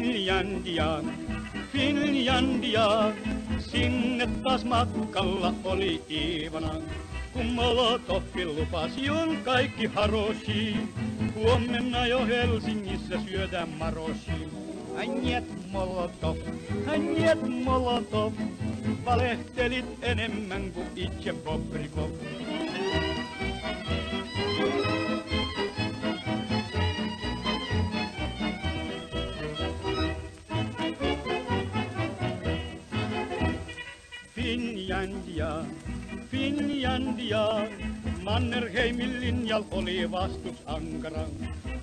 Finlandia, Finlandia, sinne taas matkalla oli Iivana. Kun Molotovkin lupasi on kaikki haroshi, huomenna jo Helsingissä syödään maroshi. Njet Molotov, valehtelit enemmän kuin itse Bobrikov. Finlandia, Finlandia, Mannerheimin linjal oli vastus ankara.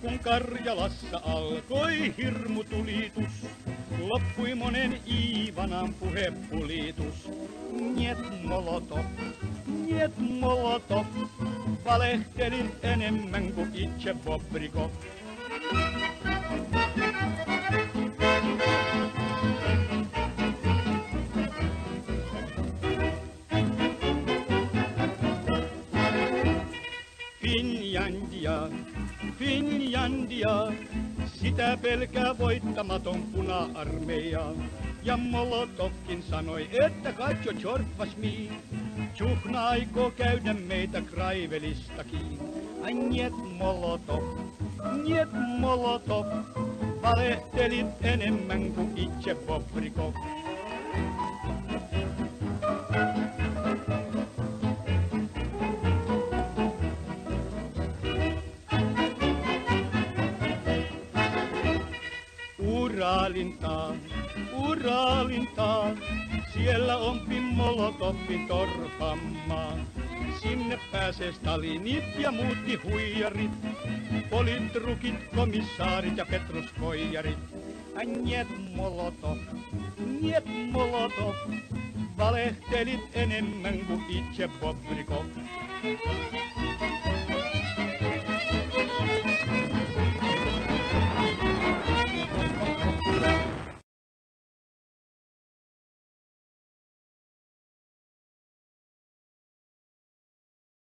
Kun Karjalassa alkoi hirmutulitus, loppui monen Iivanan puhepulitus. Njet Molotov, valehtelit enemmän kuin itse Bobrikov. Finlandia, Finlandia, sitä pelkää voittamaton puna-armeija. Ja Molotovkin sanoi, että katso Tjorppas mi, Tjuhna aikoo käydä meitä Kraivelistakin. Njet Molotov, valehtelit enemmän kuin itse Bobrikov. Uralintaa, siellä on Molotovin torpammaa. Sinne pääsee Stalinit ja muutkin huijarit, politrukit, komissaarit ja petruskoijarit. Njet Molotov, valehtelit enemmän kuin itse Bobrikov.